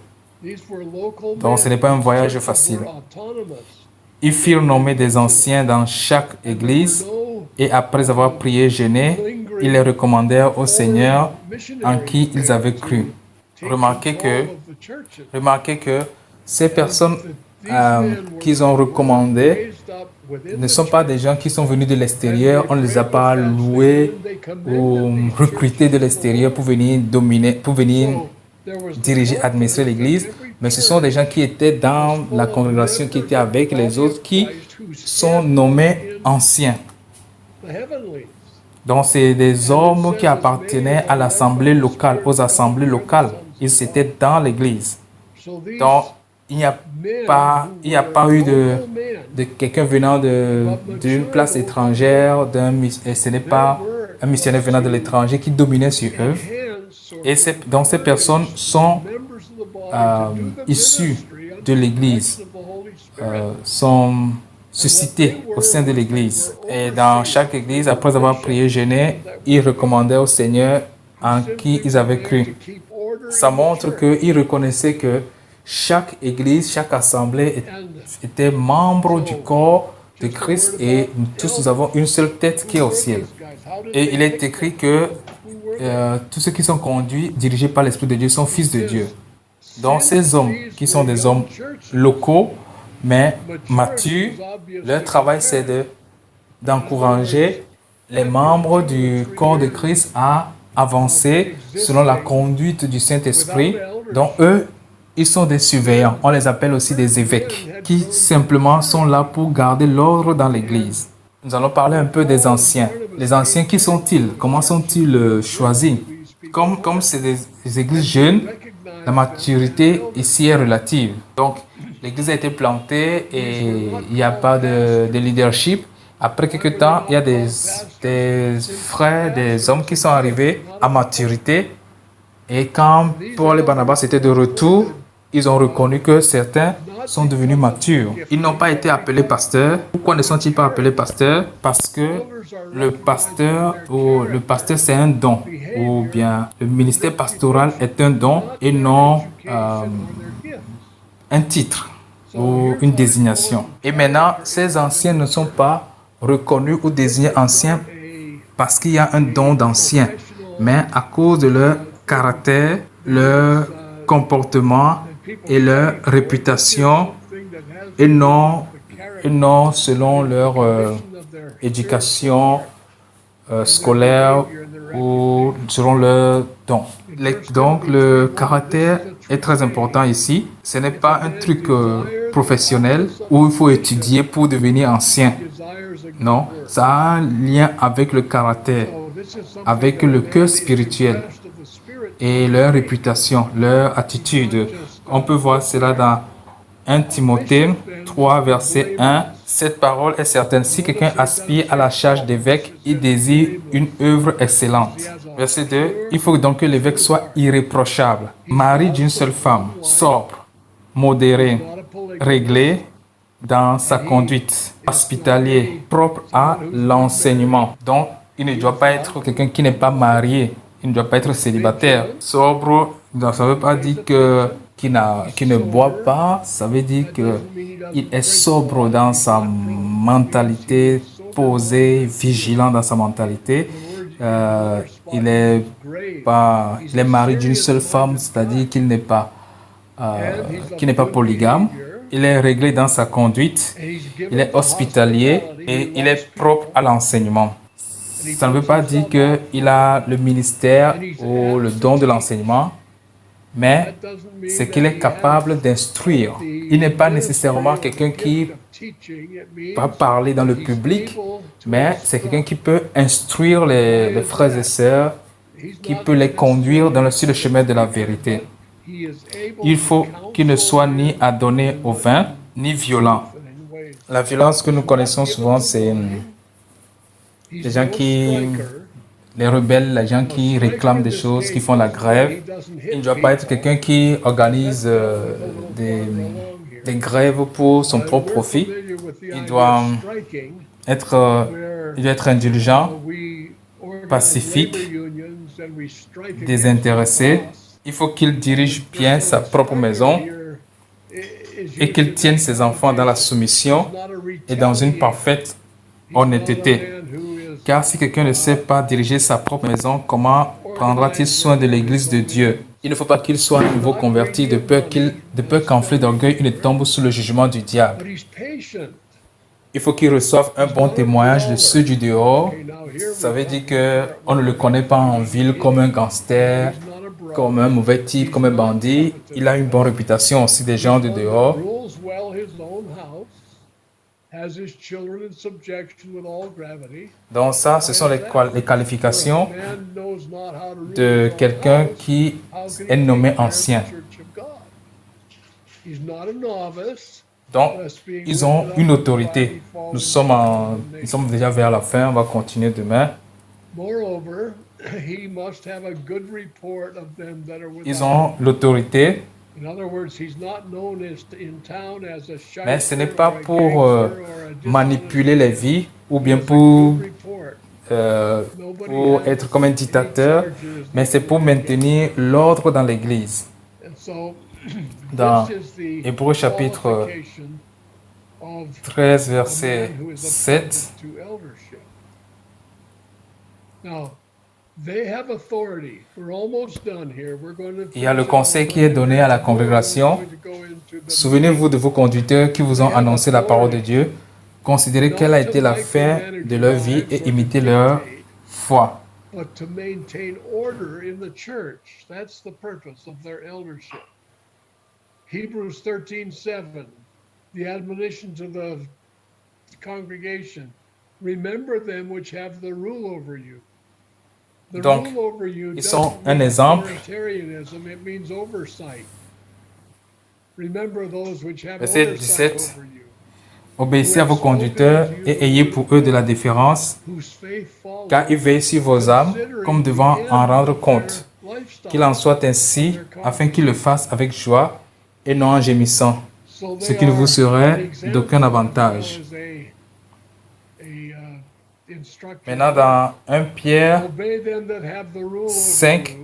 Donc, ce n'est pas un voyage facile. Ils firent nommer des anciens dans chaque église et après avoir prié, jeûné, ils les recommandèrent au Seigneur en qui ils avaient cru. Remarquez que ces personnes qu'ils ont recommandées ne sont pas des gens qui sont venus de l'extérieur. On ne les a pas loués ou recrutés de l'extérieur pour venir diriger, administrer l'église. Mais ce sont des gens qui étaient dans la congrégation, qui étaient avec les autres, qui sont nommés anciens. Donc, c'est des hommes qui appartenaient à l'assemblée locale, aux assemblées locales. Ils étaient dans l'église. Donc, il n'y a pas eu de quelqu'un venant d'une place étrangère, et ce n'est pas un missionnaire venant de l'étranger qui dominait sur eux. Et donc, ces personnes sont issues de l'église, sont suscitées au sein de l'église. Et dans chaque église, après avoir prié, jeûné, ils recommandaient au Seigneur en qui ils avaient cru. Ça montre qu'ils reconnaissaient que chaque église, chaque assemblée était membre du corps de Christ et tous nous avons une seule tête qui est au ciel. Et il est écrit que tous ceux qui sont conduits, dirigés par l'Esprit de Dieu, sont fils de Dieu. Donc ces hommes qui sont des hommes locaux, mais matures, leur travail c'est d'encourager les membres du corps de Christ à avancer selon la conduite du Saint-Esprit. Donc eux, ils sont des surveillants. On les appelle aussi des évêques, qui simplement sont là pour garder l'ordre dans l'Église. Nous allons parler un peu des anciens. Les anciens, qui sont-ils? Comment sont-ils choisis? Comme c'est des églises jeunes, la maturité ici est relative. Donc, l'église a été plantée et il n'y a pas de leadership. Après quelques temps, il y a des frères, des hommes qui sont arrivés à maturité. Et quand Paul et Barnabas étaient de retour, ils ont reconnu que certains sont devenus matures. Ils n'ont pas été appelés pasteurs. Pourquoi ne sont-ils pas appelés pasteurs? Parce que le pasteur c'est un don. Ou bien le ministère pastoral est un don et non un titre. ou une désignation. Et maintenant, ces anciens ne sont pas reconnus ou désignés anciens parce qu'il y a un don d'ancien, mais à cause de leur caractère, leur comportement et leur réputation, et non selon leur éducation scolaire ou selon leur don. Donc, le caractère est très important ici. Ce n'est pas un truc professionnel où il faut étudier pour devenir ancien. Non, ça a un lien avec le caractère, avec le cœur spirituel et leur réputation, leur attitude. On peut voir cela dans 1 Timothée 3, verset 1. Cette parole est certaine. Si quelqu'un aspire à la charge d'évêque, il désire une œuvre excellente. Verset 2. Il faut donc que l'évêque soit irréprochable, mari d'une seule femme, sobre, modéré, réglé dans sa conduite, hospitalier, propre à l'enseignement. Donc, il ne doit pas être quelqu'un qui n'est pas marié. Il ne doit pas être célibataire. Sobre, ça ne veut pas dire qu'il ne boit pas. Ça veut dire qu'il est sobre dans sa mentalité, posé, vigilant dans sa mentalité. Il est mari d'une seule femme, c'est-à-dire qu'il n'est pas polygame. Il est réglé dans sa conduite, il est hospitalier et il est propre à l'enseignement. Ça ne veut pas dire qu'il a le ministère ou le don de l'enseignement, mais c'est qu'il est capable d'instruire. Il n'est pas nécessairement quelqu'un qui va parler dans le public, mais c'est quelqu'un qui peut instruire les frères et sœurs, qui peut les conduire sur le chemin de la vérité. Il faut qu'il ne soit ni adonné au vin, ni violent. La violence que nous connaissons souvent, c'est les rebelles, les gens qui réclament des choses, qui font la grève. Il ne doit pas être quelqu'un qui organise des grèves pour son propre profit. Il doit être indulgent, pacifique, désintéressé. Il faut qu'il dirige bien sa propre maison et qu'il tienne ses enfants dans la soumission et dans une parfaite honnêteté. Car si quelqu'un ne sait pas diriger sa propre maison, comment prendra-t-il soin de l'Église de Dieu? Il ne faut pas qu'il soit à nouveau converti de peur qu'enflé d'orgueil, il ne tombe sous le jugement du diable. Il faut qu'il reçoive un bon témoignage de ceux du dehors. Ça veut dire qu'on ne le connaît pas en ville comme un gangster, comme un mauvais type, comme un bandit. Il a une bonne réputation aussi des gens du dehors. Donc ça, ce sont les qualifications de quelqu'un qui est nommé ancien. Donc, ils ont une autorité. Nous sommes déjà vers la fin, on va continuer demain. Ils ont l'autorité, mais ce n'est pas pour manipuler les vies ou bien pour être comme un dictateur, mais c'est pour maintenir l'ordre dans l'Église. Dans Hébreux chapitre 13, verset 7, il y a le conseil qui est donné à la congrégation. Souvenez-vous de vos conducteurs qui vous ont annoncé la parole de Dieu. Considérez quelle a été la fin de leur vie et imitez leur foi. Hebrews 13:7, the admonition to the congregation, remember them which have the rule over you. Donc, ils sont un exemple. Verset 17, obéissez à vos conducteurs et ayez pour eux de la déférence, car ils veillent sur vos âmes comme devant en rendre compte. Qu'il en soit ainsi, afin qu'ils le fassent avec joie et non en gémissant, ce qui ne vous serait d'aucun avantage. Maintenant, dans 1 Pierre 5,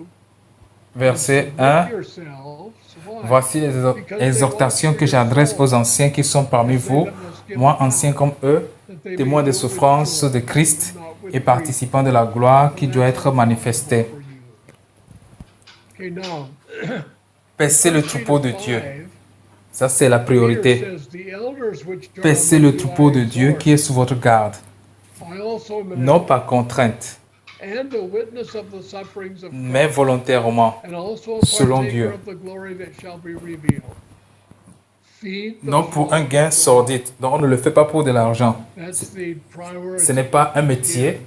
Verset 1. Voici les exhortations que j'adresse aux anciens qui sont parmi vous, moi ancien comme eux, témoins des souffrances de Christ et participants de la gloire qui doit être manifestée. Paissez le troupeau de Dieu. Ça, c'est la priorité. Paissez le troupeau de Dieu qui est sous votre garde, non par contrainte, mais volontairement, selon Dieu. Non pour un gain sordide. Donc, on ne le fait pas pour de l'argent. Ce n'est pas un métier.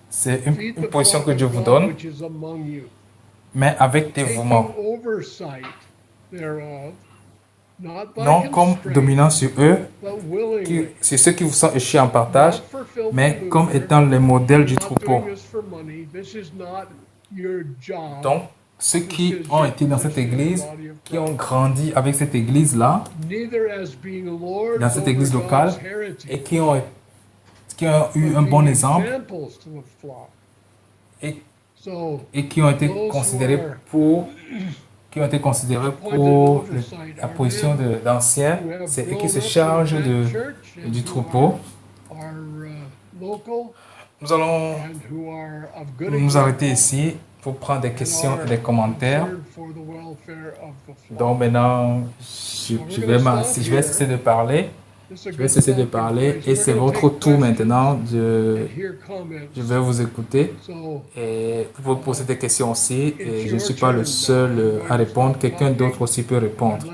C'est une position que Dieu vous donne, mais avec dévouement. Non comme dominant sur eux, sur ceux qui vous sont échus en partage, mais comme étant les modèles du troupeau. Donc, ceux qui ont été dans cette église, qui ont grandi avec cette église-là, dans cette église locale, et qui ont eu un bon exemple, et qui ont été considérés pour la position d'anciens, c'est eux qui se chargent du troupeau. Nous allons nous arrêter ici pour prendre des questions et des commentaires. Donc maintenant, je vais cesser de parler. Je vais cesser de parler et c'est votre tour maintenant. Je vais vous écouter et vous poser des questions aussi. Et je ne suis pas le seul à répondre. Quelqu'un d'autre aussi peut répondre.